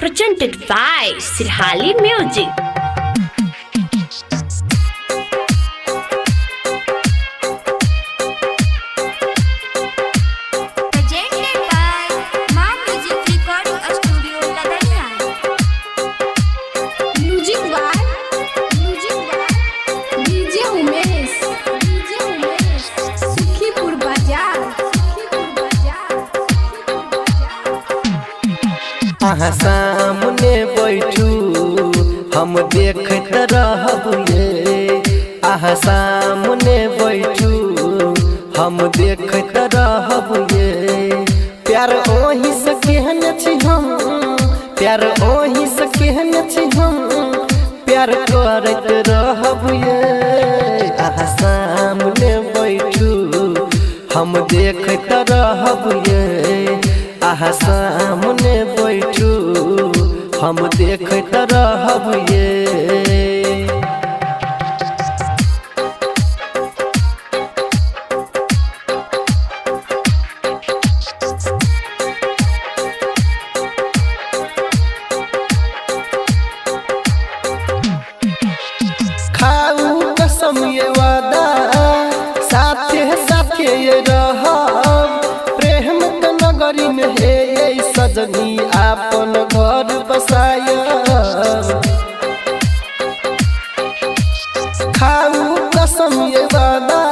presented by Sirhali Music. Presented by Ma Music Recording Studio, Ladania. Music by DJ Umesh, Sukhipur Bazaar. आहा सामने बैठू हम देखत रहब ये। आहा सामने बैठू हम देखत रहब ये। प्यार ओही से केहन छी हम, प्यार ओही से केहन छी हम, प्यार करत रहब ये। आहा सामने बैठू हम देखत रहब ये। आहा सामने बैठू हम देखत रहब ये। खाऊ कसम ये वादा साथे साथे ये रहब। प्रेम के नगरी में हे ये सजनी आपन घर बसायब। खाऊ कसम ये वादा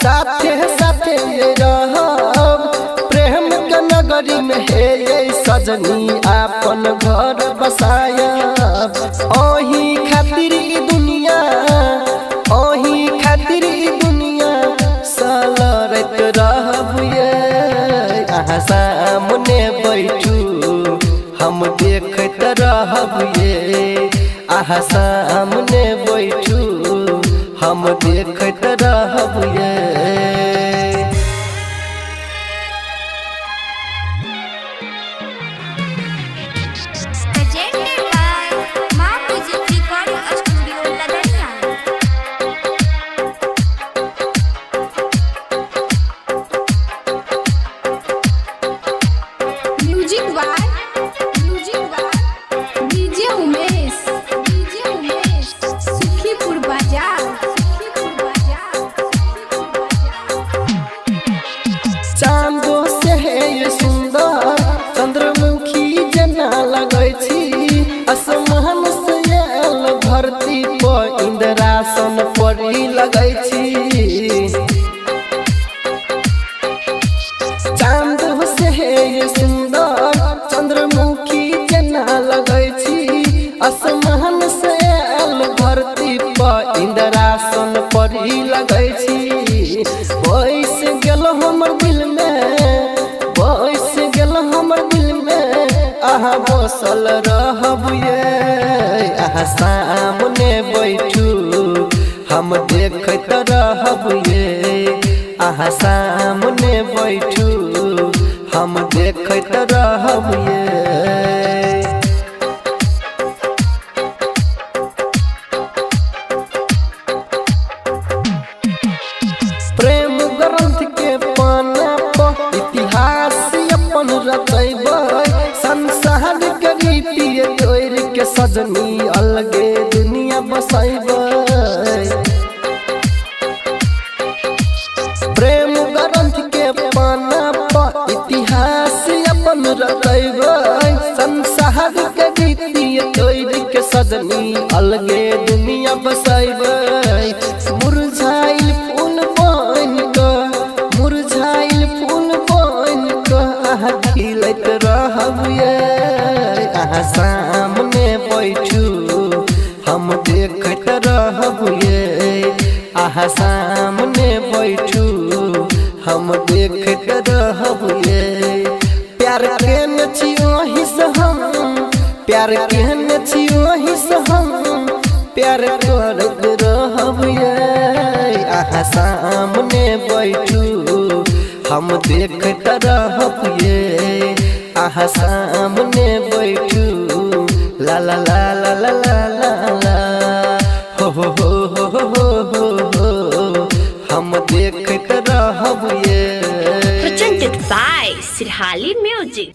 साथे साथे ये रहब। प्रेम के नगरी में हे ये सजनी आपन घर बसायब। ओही खातिर ई दुनिया, ओही खातिर ई दुनिया सलरत रहब ये। आहा सामने बैठू हम देखत रहब ये। आहा सामने बैठू हम देखत रहब ये। Presented by Ma Music Recording Studio, Ladania. Music by DJ Umesh, Sukhipur Bazaar. चांदो से है ये सुंदर चंद्रमुखी जना लगै छी। आसमान से आयल धरती पर इंद्रासन परी लगै छी। चांदो से है ये सुंदर चंद्रमुखी जना लगै छी। आसमान से आयल धरती पर इंद्रासन परी लगै छी। बैस गेल हमर दिल में, बैस गेल हमर दिल में, आहा बसल रहब ये। आहा सामने बैठू हम देखत रहब ये। आहा सामने बैठू हम देखत रहब ये। प्रेम ग्रंथ के पाना पर इतिहास अपन रचैबै। संसार के रीति तोड़ के सजनी अलगे दुनिया बसैबै। प्रेम ग्रंथ के पाना पर इतिहास अपन रचैबै। संसार के रीति तोड़ के सजनी अलगे दुनिया बसैबै। मुरझाइल फूल बन कऽ, मुरझाइल फूल बन कऽ आहा खिलैत रहब ये। आहा सामने बैठू हम देखत रहब ये। आहा सामने बैठू हम देखत रहब ये। प्यार केहन छी ओही से हम, प्यार केहन छी ओही से हम, प्यार करत रहब ये। आहा सामने बैठू हम देखत रहब ये। आहा सामने बैठू ला ला ला ला ला ला ला ला हो हो हो हो हो हो हो हम देखत रहब ये। Presented by Sirhali Music.